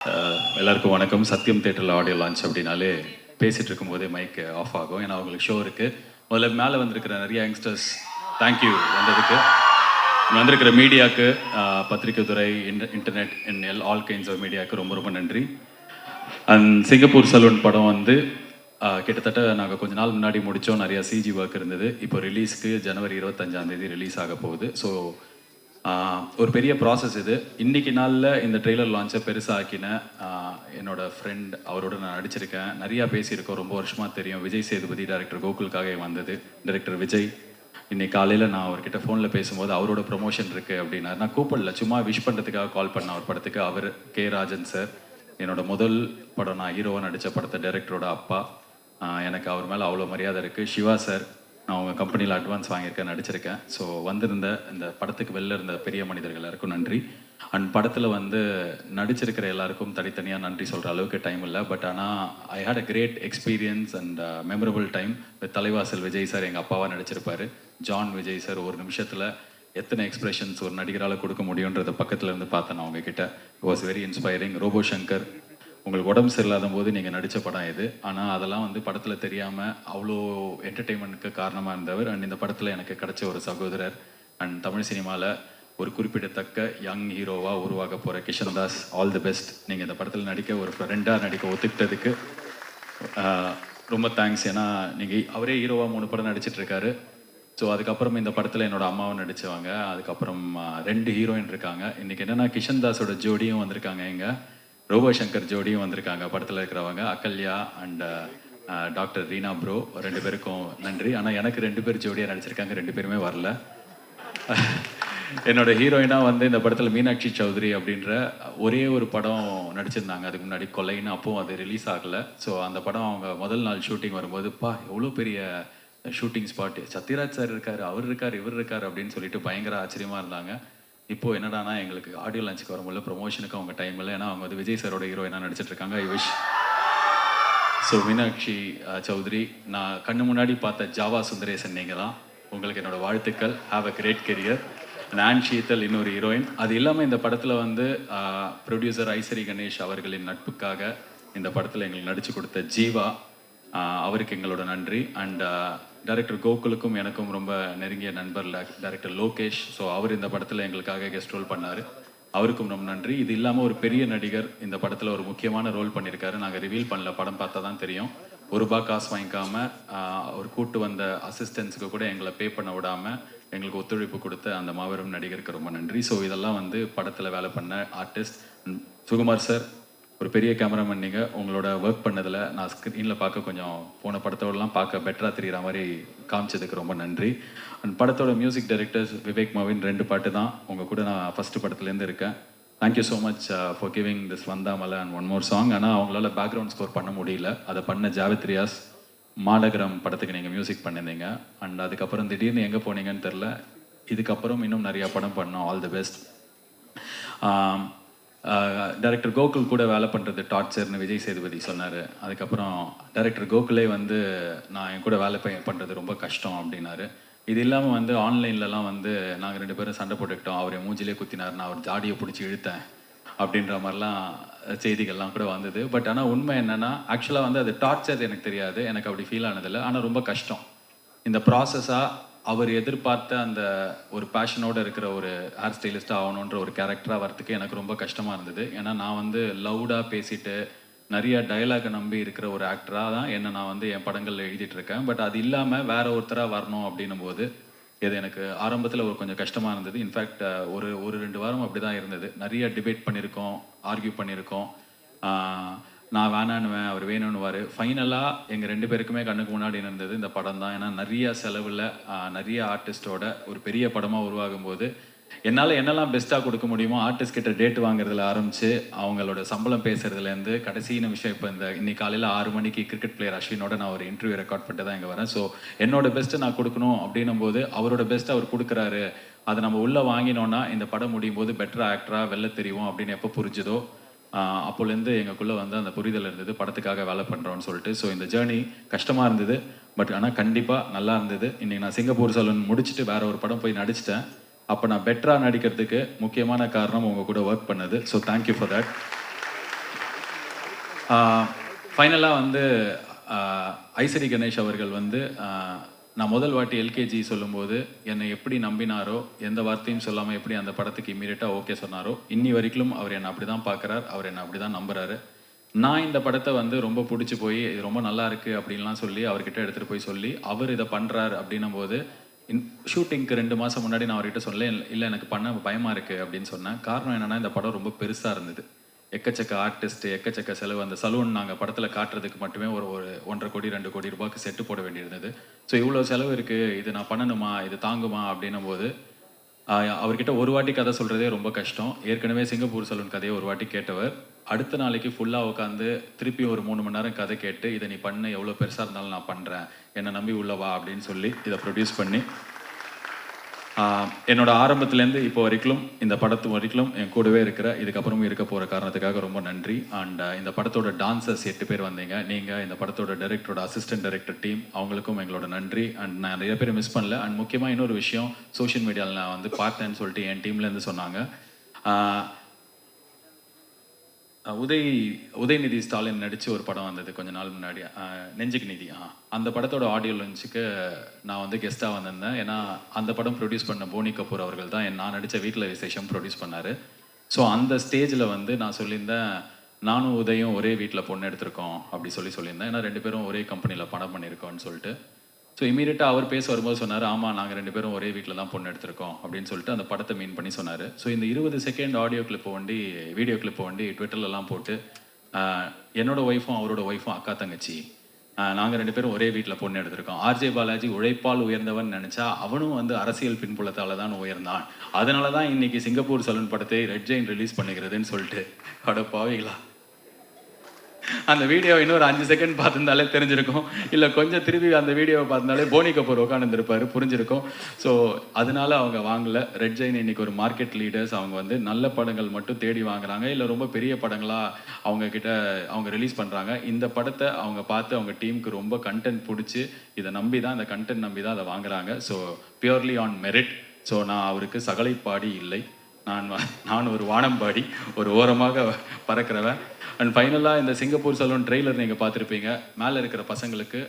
எல்லாருக்கும் வணக்கம். சத்யம் தேட்டரில் ஆடியோ லான்ச் அப்படின்னாலே பேசிகிட்டு இருக்கும்போதே மைக் ஆஃப் ஆகும். ஏன்னா அவங்களுக்கு ஷோ இருக்குது. முதல்ல மேலே வந்திருக்கிற நிறைய யங்ஸ்டர்ஸ் தேங்க்யூ வந்ததுக்கு. வந்திருக்கிற மீடியாவுக்கு, பத்திரிகை துறை, இன்டர்நெட் ஆல் கைண்ட்ஸ் ஆஃப் மீடியாவுக்கு ரொம்ப ரொம்ப நன்றி. அண்ட் சிங்கப்பூர் சலூன் படம் வந்து கிட்டத்தட்ட நாங்கள் கொஞ்ச நாள் முன்னாடி முடித்தோம். நிறையா சிஜி ஒர்க் இருந்தது. இப்போ ரிலீஸ்க்கு ஜனவரி 25 ரிலீஸ் ஆக போகுது. ஸோ ஒரு பெரிய ப்ராசஸ் இது. இன்றைக்கி நாளில் இந்த ட்ரெய்லர் லான்ச்சை பெருசாக்கின என்னோட ஃப்ரெண்ட், அவரோட நான் நடிச்சிருக்கேன், நிறையா பேசியிருக்கோம், ரொம்ப வருஷமாக தெரியும். விஜய் சேதுபதி டைரக்டர் கோகுலுக்காக வந்தது. டைரக்டர் விஜய் இன்றைக்கி காலையில் நான் அவர்கிட்ட ஃபோனில் பேசும்போது அவரோட ப்ரொமோஷன் இருக்குது அப்படின்னா, நான் கூப்பிடல, சும்மா விஷ் பண்ணுறதுக்காக கால் பண்ண அவர் படத்துக்கு. அவர் கே ராஜன் சார், என்னோட முதல் படம் நான் ஹீரோவாக நடித்த படத்தை டைரக்டரோட அப்பா. எனக்கு அவர் மேலே அவ்வளோ மரியாதை இருக்குது. சிவா சார், நான் அவங்க கம்பெனியில் அட்வான்ஸ் வாங்கியிருக்கேன், நடிச்சிருக்கேன். ஸோ வந்திருந்த இந்த படத்துக்கு வெளில இருந்த பெரிய மனிதர்கள் எல்லாருக்கும் நன்றி. அண்ட் படத்தில் வந்து நடிச்சிருக்கிற எல்லாருக்கும் தனித்தனியாக நன்றி சொல்கிற அளவுக்கு டைம் இல்லை. பட் ஆனால் I had a great experience and memorable time with Thalaivasal Vijay sir. எங்கள் அப்பாவாக நடிச்சிருப்பார். ஜான் விஜய் சார் ஒரு நிமிஷத்தில் எத்தனை எக்ஸ்பிரஷன்ஸ் ஒரு நடிகரால் கொடுக்க முடியுன்றதை பக்கத்தில் இருந்து பார்த்தேன் நான் அவங்கக்கிட்ட. It was very inspiring. Robo Shankar, உங்களுக்கு உடம்பு சரியில்லாத போது நீங்கள் நடித்த படம் இது. ஆனால் அதெல்லாம் வந்து படத்தில் தெரியாமல் அவ்வளோ என்டர்டெயின்மெண்ட்டுக்கு காரணமாக இருந்தவர். அண்ட் இந்த படத்தில் எனக்கு கிடைச்ச ஒரு சகோதரர். அண்ட் தமிழ் சினிமாவில் ஒரு குறிப்பிடத்தக்க யங் ஹீரோவாக உருவாக போகிற Kishan Das, all the best. நீங்கள் இந்த படத்தில் நடிக்க ஒரு ஃப்ரெண்டாக நடிக்க ஒத்துக்கிட்டதுக்கு ரொம்ப தேங்க்ஸ். ஏன்னா நீங்கள் அவரே ஹீரோவாக 3 படம் நடிச்சிட்ருக்காரு. ஸோ அதுக்கப்புறம் இந்த படத்தில் என்னோட அம்மாவை நடித்தவங்க. அதுக்கப்புறம் 2 ஹீரோயின் இருக்காங்க. இன்றைக்கி என்னென்னா கிஷன் தாஸோட ஜோடியும் வந்திருக்காங்க. எங்கள் ரோபோ சங்கர் ஜோடியும் வந்திருக்காங்க. படத்தில் இருக்கிறவங்க Ahalya and doctor Reena bro, 2 பேருக்கும் நன்றி. ஆனால் எனக்கு 2 பேர் ஜோடியாக நடிச்சிருக்காங்க, 2 பேருமே வரல. என்னோட ஹீரோயினாக வந்து இந்த படத்தில் மீனாட்சி சௌத்ரி அப்படின்ற ஒரே ஒரு படம் நடிச்சிருந்தாங்க அதுக்கு முன்னாடி, கொலைன்னு. அப்போவும் அது ரிலீஸ் ஆகலை. ஸோ அந்த படம் அவங்க முதல் நாள் ஷூட்டிங் வரும்போது, எவ்வளோ பெரிய ஷூட்டிங் ஸ்பாட்டு, சத்யராஜ் சார் இருக்கார், அவர் இருக்கார், இவர் இருக்கார் அப்படின்னு சொல்லிட்டு பயங்கர ஆச்சரியமாக இருந்தாங்க. இப்போது என்னடானா எங்களுக்கு ஆடியோ லான்ச்சுக்கு வரும்போது ப்ரொமோஷனுக்கு அவங்க டைம் இல்லை. ஏன்னா அவங்க வந்து விஜய் சாரோட ஹீரோயினாக நடிச்சிட்ருக்காங்க. I wish. So Meenakshi Chaudhary, நான் கண்ணு முன்னாடி பார்த்த ஜாவா சுந்தரேசன் நீங்கள் தான். உங்களுக்கு என்னோடய வாழ்த்துக்கள். Have a great career. நான் ஷீத்தல் இன்னொரு ஹீரோயின். அது இல்லாமல் இந்த படத்தில் வந்து ப்ரொடியூசர் ஐசரி கணேஷ் அவர்களின் நட்புக்காக இந்த படத்தில் எங்களுக்கு நடித்து கொடுத்த ஜீவா, அவருக்கு எங்களோட நன்றி. அண்ட் டைரக்டர் கோகுலுக்கும் எனக்கும் ரொம்ப நெருங்கிய நண்பர் டைரக்டர் லோகேஷ். ஸோ அவர் இந்த படத்தில் எங்களுக்காக கெஸ்ட் ரோல் பண்ணார், அவருக்கும் ரொம்ப நன்றி. இது இல்லாமல் ஒரு பெரிய நடிகர் இந்த படத்தில் ஒரு முக்கியமான ரோல் பண்ணியிருக்காரு. நாங்கள் ரிவீல் பண்ணல, படம் பார்த்தா தான் தெரியும். ₹1 காசு வாங்கிக்காமல் அவர் கூட்டு வந்த அசிஸ்டன்ஸுக்கு கூட எங்களை பே பண்ண விடாமல் எங்களுக்கு ஒத்துழைப்பு கொடுத்த அந்த மாபெரும் நடிகருக்கு ரொம்ப நன்றி. ஸோ இதெல்லாம் வந்து படத்தில் வேலை பண்ண ஆர்டிஸ்ட். சுகுமார் சார், ஒரு பெரிய கேமராமேன் நீங்கள். உங்களோட ஒர்க் பண்ணதில் நான் ஸ்க்ரீனில் பார்க்க கொஞ்சம் போன படத்தோடலாம் பார்க்க பெட்டராக தெரிகிற மாதிரி காமிச்சதுக்கு ரொம்ப நன்றி. அண்ட் படத்தோட மியூசிக் டைரக்டர்ஸ் விவேக் மவின், 2 பாட்டு தான் உங்கள் கூட நான் ஃபஸ்ட்டு படத்துலேருந்து இருக்கேன். Thank you so much for giving this வந்தாமலை அண்ட் ஒன் மோர் சாங். ஆனால் அவங்களால பேக்ரவுண்ட் ஸ்கோர் பண்ண முடியல. அதை பண்ண ஜாவித் ரியாஸ், மாநகரம் படத்துக்கு நீங்கள் மியூசிக் பண்ணியிருந்தீங்க. அண்ட் அதுக்கப்புறம் திடீர்னு எங்கே போனீங்கன்னு தெரில. இதுக்கப்புறம் இன்னும் நிறையா படம் பண்ணோம். All the best. Director Gokul கூட வேலை பண்ணுறது டார்ச்சர்னு விஜய் சேதுபதி சொன்னார். அதுக்கப்புறம் டைரக்டர் கோகுலே வந்து நான் என் கூட வேலை பண்ணுறது ரொம்ப கஷ்டம் அப்படின்னாரு. இது இல்லாமல் வந்து ஆன்லைன்லலாம் வந்து நாங்கள் 2 பேரும் சண்டை போட்டுக்கிட்டோம். அவர் என் மூஞ்சிலே குத்தினார், நான் அவர் ஜாடியை பிடிச்சி இழுத்தேன் அப்படின்ற மாதிரிலாம் செய்திகள்லாம் கூட வந்தது. பட் ஆனால் உண்மை என்னென்னா, ஆக்சுவலாக வந்து அது டார்ச்சர் எனக்கு தெரியாது, எனக்கு அப்படி ஃபீல் ஆனதில்லை. ஆனால் ரொம்ப கஷ்டம் இந்த ப்ராசஸாக. அவர் எதிர்பார்த்த அந்த ஒரு பேஷனோடு இருக்கிற ஒரு ஹேர் ஸ்டைலிஸ்ட்டாக ஆகணுன்ற ஒரு கேரக்டராக வரத்துக்கு எனக்கு ரொம்ப கஷ்டமாக இருந்தது. ஏன்னா நான் வந்து லவுடாக பேசிட்டு நிறைய டயலாகை நம்பி இருக்கிற ஒரு ஆக்டராக தான் என்னை நான் வந்து என் படங்களில் எழுதிட்டுருக்கேன். பட் அது இல்லாமல் வேற ஒருத்தராக வரணும் அப்படின்னும் போது இது எனக்கு ஆரம்பத்தில் ஒரு கொஞ்சம் கஷ்டமாக இருந்தது. இன்ஃபேக்ட் ஒரு 2 வாரம் அப்படி தான் இருந்தது. நிறைய டிபேட் பண்ணியிருக்கோம், ஆர்கியூ பண்ணியிருக்கோம். நான் வேணான்னுவேன், அவர் வேணும்னுவார். ஃபைனலாக எங்கள் 2 பேருக்குமே கண்ணுக்கு முன்னாடி இருந்தது இந்த படம் தான். ஏன்னா நிறைய செலவில் நிறைய ஆர்டிஸ்டோட ஒரு பெரிய படமாக உருவாகும் போது என்னால் என்னெல்லாம் பெஸ்ட்டாக கொடுக்க முடியுமோ, ஆர்டிஸ்ட் கிட்ட டேட் வாங்குறதுல ஆரம்பித்து அவங்களோட சம்பளம் பேசுகிறதுலேருந்து கடைசி நிமிஷம். இப்போ இன்னைக்கு காலையில் 6 மணிக்கு கிரிக்கெட் பிளேயர் அஸ்வினோட நான் ஒரு இன்டர்வியூ ரெக்கார்ட் பண்ணிட்டு தான் இங்கே வரேன். ஸோ என்னோட பெஸ்ட்டை நான் கொடுக்கணும் அப்படின்னும் போது அவரோட பெஸ்ட்டை அவர் கொடுக்குறாரு. அதை நம்ம உள்ளே வாங்கினோன்னா இந்த படம் முடியும் போது பெட்டராக ஆக்டராக வெளில தெரியும் அப்படின்னு எப்போ புரிஞ்சுதோ அப்போலேருந்து எங்களுக்குள்ளே வந்து அந்த புரிதல் இருந்தது, படத்துக்காக வேலை பண்ணுறோன்னு சொல்லிட்டு. ஸோ இந்த ஜேர்னி கஷ்டமாக இருந்தது, பட் ஆனால் கண்டிப்பாக நல்லா இருந்தது. இன்றைக்கி நான் சிங்கப்பூர் சலூன் முடிச்சுட்டு வேறு ஒரு படம் போய் நடிச்சிட்டேன். அப்போ நான் பெட்டராக நடிக்கிறதுக்கு முக்கியமான காரணம் உங்கள் கூட ஒர்க் பண்ணது. So thank you for that. ஃபைனலாக வந்து ஐசரி கணேஷ் அவர்கள் வந்து நான் முதல் வாட்டி எல்கேஜி சொல்லும்போது என்னை எப்படி நம்பினாரோ, எந்த வார்த்தையும் சொல்லாமல் எப்படி அந்த படத்துக்கு இம்மீடியட்டாக ஓகே சொன்னாரோ, இன்னி வரைக்கும் அவர் என்னை அப்படி தான் பார்க்குறார், அவர் என்னை அப்படி தான் நம்புறாரு. நான் இந்த படத்தை வந்து ரொம்ப பிடிச்சி போய் இது ரொம்ப நல்லா இருக்குது அப்படின்லாம் சொல்லி அவர்கிட்ட எடுத்துகிட்டு போய் சொல்லி அவர் இதை பண்ணுறார் அப்படின்னும் போது ஷூட்டிங்க்கு 2 மாதம் முன்னாடி நான் அவர்கிட்ட சொல்ல இல்லை எனக்கு பண்ண பயமாக இருக்குது அப்படின்னு சொன்னேன். காரணம் என்னென்னா இந்த படம் ரொம்ப பெருசாக இருந்தது. எக்கச்சக்க ஆர்டிஸ்ட், எக்கச்சக்க செலவு. அந்த சலூன் நாங்கள் படத்தில் காட்டுறதுக்கு மட்டுமே ஒரு 1.5 கோடி 2 கோடி ரூபாய்க்கு செட்டு போட வேண்டியிருந்தது. ஸோ இவ்வளோ செலவு இருக்குது, இது நான் பண்ணணுமா, இது தாங்குமா அப்படின்னும் போது அவர்கிட்ட ஒரு வாட்டி கதை சொல்கிறதே ரொம்ப கஷ்டம். ஏற்கனவே சிங்கப்பூர் சலூன் கதையை ஒரு வாட்டி கேட்டவர் அடுத்த நாளைக்கு ஃபுல்லாக உட்காந்து திருப்பி ஒரு 3 மணி நேரம் கதை கேட்டு இதை நீ பண்ண, எவ்வளோ பெருசாக இருந்தாலும் நான் பண்ணுறேன், என்னை நம்பி உள்ளவா அப்படின்னு சொல்லி இதை ப்ரொடியூஸ் பண்ணி என்னோட ஆரம்பத்துலேருந்து இப்போ வரைக்கும் இந்த படத்து வரைக்கும் என் கூடவே இருக்கிற, இதுக்கப்புறமும் இருக்க போகிற காரணத்துக்காக ரொம்ப நன்றி. அண்ட் இந்த படத்தோட டான்சர்ஸ் 8 பேர் வந்தீங்க. நீங்கள் இந்த படத்தோட டைரக்டரோட அசிஸ்டன்ட் டைரக்டர் டீம், அவங்களுக்கும் எங்களோட நன்றி. அண்ட் நான் நிறைய பேர் மிஸ் பண்ணல. அண்ட் முக்கியமாக இன்னொரு விஷயம், சோஷியல் மீடியாவில் நான் வந்து பார்த்தேன்னு சொல்லிட்டு என் டீம்லேருந்து சொன்னாங்க. உதயநிதி ஸ்டாலின் நடித்து ஒரு படம் வந்தது கொஞ்ச நாள் முன்னாடி, நெஞ்சுக்கு நிதி. அந்த படத்தோட ஆடியோ லான்ச்சுக்கு நான் வந்து கெஸ்ட்டாக வந்திருந்தேன். ஏன்னா அந்த படம் ப்ரொடியூஸ் பண்ண போனி கபூர் அவர்கள் தான் நான் நடித்த வீட்டில் விசேஷம் ப்ரொடியூஸ் பண்ணார். ஸோ அந்த ஸ்டேஜில் வந்து நான் சொல்லியிருந்தேன், நானும் உதயம் ஒரே வீட்டில் பொண்ணு எடுத்திருக்கோம் அப்படி சொல்லியிருந்தேன். ஏன்னா 2 பேரும் ஒரே கம்பெனியில் படம் பண்ணியிருக்கோம்னு சொல்லிட்டு. ஸோ இமீடியட்டாக அவர் பேச வரும்போது சொன்னார், ஆமாம் நாங்கள் 2 பேரும் ஒரே வீட்டில் தான் பொண்ணு எடுத்திருக்கோம் அப்படின்னு சொல்லிட்டு அந்த படத்தை மீன் பண்ணி சொன்னார். ஸோ இந்த 20 செகண்ட் ஆடியோ கிளிப்பை வண்டி, வீடியோ கிளிப்பை வண்டி ட்விட்டர்லலாம் போட்டு என்னோட ஒய்ஃபும் அவரோட ஒய்ஃபும் அக்கா தங்கச்சி, நாங்கள் 2 பேரும் ஒரே வீட்டில் பொண்ணு எடுத்திருக்கோம். ஆர்ஜே பாலாஜி உழைப்பால் உயர்ந்தவன் நினச்சா அவனும் வந்து அரசியல் பின்புலத்தால் தான் உயர்ந்தான், அதனால தான் இன்றைக்கி சிங்கப்பூர் சலூன் படத்தை ரெட் ஜெயின் ரிலீஸ் பண்ணுகிறதுன்னு சொல்லிட்டு. அட பாவிகளா, அந்த வீடியோ இன்னொரு 5 செகண்ட் பார்த்துருந்தாலே தெரிஞ்சிருக்கும். இல்லை கொஞ்சம் திருப்பி அந்த வீடியோவை பார்த்துருந்தாலே போனி கபூர் உட்காந்துருப்பாரு, புரிஞ்சிருக்கும். ஸோ அதனால அவங்க வாங்கலை. ரெட் ஜெயின் இன்னைக்கு ஒரு மார்க்கெட் லீடர்ஸ். அவங்க வந்து நல்ல படங்கள் மட்டும் தேடி வாங்குறாங்க, இல்லை ரொம்ப பெரிய படங்களாக அவங்க ரிலீஸ் பண்ணுறாங்க. இந்த படத்தை அவங்க பார்த்து அவங்க டீமுக்கு ரொம்ப கண்டென்ட் பிடிச்சி இதை நம்பி தான், இந்த கண்டென்ட் நம்பி தான் அதை வாங்குறாங்க. So purely on merit. So நான் அவருக்கு சகலைப்பாடி இல்லை, நான் ஒரு வானம்பாடி, ஒரு ஓரமாக பறக்கிறவன். அண்ட் ஃபைனலாக இந்த சிங்கப்பூர் சலூன் ட்ரெய்லர் நீங்கள் பார்த்துருப்பீங்க. மேலே இருக்கிற பசங்களுக்கு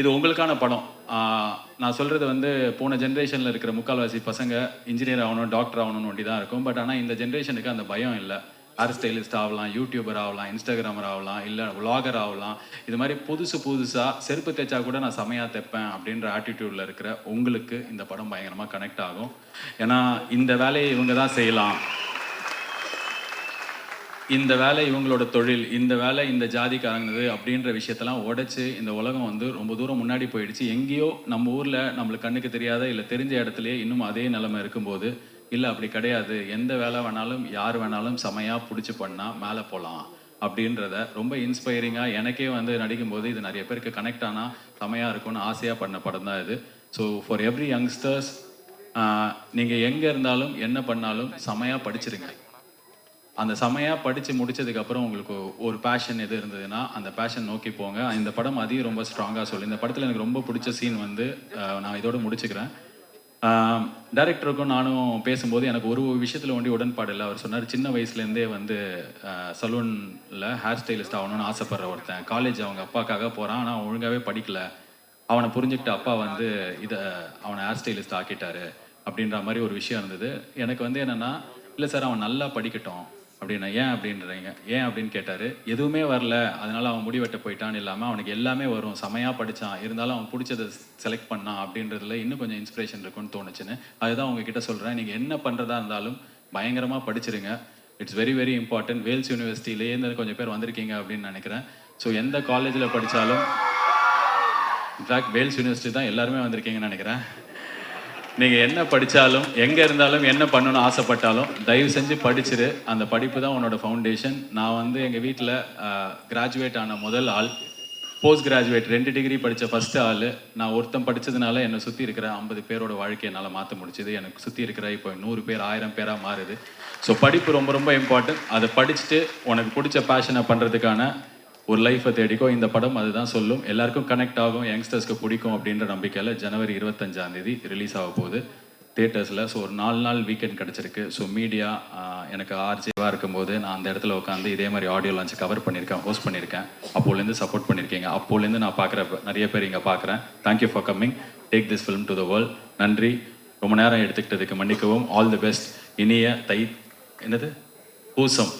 இது உங்களுக்கான படம். நான் சொல்கிறது வந்து போன ஜென்ரேஷனில் இருக்கிற முக்கால்வாசி பசங்க இன்ஜினியர் ஆகணும், டாக்டர் ஆகணும்னு ஒண்டி தான் இருக்கும். பட் ஆனால் இந்த ஜென்ரேஷனுக்கு அந்த பயம் இல்லை. ஹேர் ஸ்டைலிஸ்ட் ஆகலாம், யூடியூபர் ஆகலாம், இன்ஸ்டாகிராமர் ஆகலாம், இல்லை விளாகர் ஆகலாம். இது மாதிரி புதுசாக செருப்பு தைச்சா கூட நான் செமையாக தைப்பேன் அப்படின்ற ஆட்டிடியூடில் இருக்கிற உங்களுக்கு இந்த படம் பயங்கரமாக கனெக்ட் ஆகும். ஏன்னா இந்த வேலையை இவங்க தான் செய்யலாம், இந்த வேலை இவங்களோட தொழில், இந்த வேலை இந்த ஜாதிக்காரங்கிறது அப்படின்ற விஷயத்தெல்லாம் உடைச்சு இந்த உலகம் வந்து ரொம்ப தூரம் முன்னாடி போயிடுச்சு. எங்கேயோ நம்ம ஊரில் நம்மளுக்கு கண்ணுக்கு தெரியாத இல்லை தெரிஞ்ச இடத்துலையே இன்னும் அதே நிலைமை இருக்கும்போது, இல்லை அப்படி கிடையாது, எந்த வேலை வேணாலும் யார் வேணாலும் செமையாக பிடிச்சி பண்ணால் மேலே போகலாம் அப்படின்றத ரொம்ப இன்ஸ்பைரிங்காக எனக்கே வந்து நடிக்கும்போது இது நிறைய பேருக்கு கனெக்ட் ஆனால் செமையாக இருக்கும்னு ஆசையாக பண்ண படம் தான் இது. ஸோ ஃபார் எவ்ரி யங்ஸ்டர்ஸ், நீங்கள் எங்கே இருந்தாலும் என்ன பண்ணாலும் செமையாக படிச்சிருங்க. அந்த செமையாக படித்து முடித்ததுக்கப்புறம் உங்களுக்கு ஒரு பேஷன் எது இருந்ததுன்னா அந்த பேஷன் நோக்கி போங்க. இந்த படம் அதையும் ரொம்ப ஸ்ட்ராங்காக சொல்லி, இந்த படத்தில் எனக்கு ரொம்ப பிடிச்ச சீன் வந்து நான் இதோடு முடிச்சுக்கிறேன். டைரக்டருக்கும் நானும் பேசும்போது எனக்கு ஒரு விஷயத்தில் ஒண்டி உடன்பாடு இல்லை. அவர் சொன்னார், சின்ன வயசுலேருந்தே வந்து சலூனில் ஹேர் ஸ்டைலிஸ்ட் ஆகணும்னு ஆசைப்படுற ஒருத்தன், காலேஜ் அவங்க அப்பாக்காக போகிறான், ஆனால் ஒழுங்காகவே படிக்கலை, அவனை புரிஞ்சுக்கிட்டு அப்பா வந்து அவனை ஹேர் ஸ்டைலிஸ்ட் ஆக்கிட்டாரு அப்படின்ற மாதிரி ஒரு விஷயம் இருந்தது. எனக்கு வந்து என்னென்னா, இல்லை சார் அவன் நல்லா படிக்கட்டும் அப்படின்னா. ஏன் அப்படின்றீங்க, ஏன் அப்படின்னு கேட்டார். எதுவுமே வரல அதனால் அவன் முடிவெட்ட போயிட்டான்னு இல்லாமல் அவனுக்கு எல்லாமே வரும், செமையாக படித்தான், இருந்தாலும் அவன் பிடிச்சதை செலக்ட் பண்ணான் அப்படின்றதுல இன்னும் கொஞ்சம் இன்ஸ்பிரேஷன் இருக்குன்னு தோணுச்சுன்னு. அதுதான் உங்ககிட்ட சொல்கிறேன். நீங்கள் என்ன பண்ணுறதா இருந்தாலும் பயங்கரமாக படிச்சிருங்க. It's very very important. Vels யூனிவர்சிட்டியிலேருந்து கொஞ்சம் பேர் வந்திருக்கீங்க அப்படின்னு நினைக்கிறேன். ஸோ எந்த காலேஜில் படித்தாலும், இன்ஃபேக்ட் வேல்ஸ் யூனிவர்சிட்டி தான் எல்லாருமே வந்திருக்கீங்கன்னு நினைக்கிறேன். நீங்கள் என்ன படித்தாலும், எங்கே இருந்தாலும், என்ன பண்ணணும்னு ஆசைப்பட்டாலும் தயவு செஞ்சு படிச்சிரு. அந்த படிப்பு தான் உன்னோட ஃபவுண்டேஷன். நான் வந்து எங்கள் வீட்டில் கிராஜுவேட் ஆன முதல் ஆள், போஸ்ட் கிராஜுவேட் 2 டிகிரி படித்த ஃபஸ்ட்டு ஆள். நான் ஒருத்தன் படித்ததுனால என்னை சுற்றி இருக்கிற 50 பேரோட வாழ்க்கையை என்னால் மாற்ற முடிச்சுது. எனக்கு சுற்றி இருக்கிற இப்போ 100 பேர் 1000 பேராக மாறுது. ஸோ படிப்பு ரொம்ப ரொம்ப இம்பார்ட்டன்ட். அதை படிச்சுட்டு உனக்கு பிடிச்ச பேஷனை பண்ணுறதுக்கான ஒரு லைஃப்பை தேடிக்கோ. இந்த படம் அதுதான் சொல்லும். எல்லாருக்கும் கனெக்ட் ஆகும், யங்ஸ்டர்ஸ்க்கு பிடிக்கும் அப்படின்ற நம்பிக்கையில் ஜனவரி 25ஆம் தேதி ரிலீஸ் ஆக போகுது. தியேட்டர்ஸில். ஸோ ஒரு 4 நாள் வீக்கெண்ட் கிடச்சிருக்கு. ஸோ மீடியா எனக்கு ஆர்ஜேவாக இருக்கும்போது நான் அந்த இடத்துல உட்காந்து இதே மாதிரி ஆடியோ லான்ச் கவர் பண்ணியிருக்கேன், ஹோஸ்ட் பண்ணியிருக்கேன். அப்போலேருந்து சப்போர்ட் பண்ணியிருக்கீங்க. அப்போலேருந்து நான் பார்க்குற நிறைய பேர் இங்கே பார்க்குறேன். Thank you for coming. Take this film to the world. நன்றி. ரொம்ப நேரம் எடுத்துக்கிட்டதுக்கு மன்னிக்கவும். All the best. இனிய பூசம்,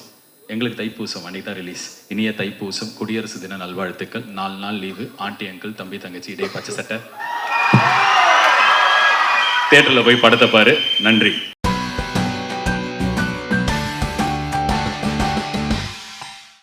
எங்களுக்கு தைப்பூசம் அன்றைக்கி தான் ரிலீஸ். இனிய தைப்பூசம், குடியரசு தின நல்வாழ்த்துக்கள். 4 நாள் லீவு. ஆண்டி அங்கிள், தம்பி தங்கச்சி, இடே பச்சை சட்டை. தியேட்டரில் போய் படத்தை பாரு. நன்றி.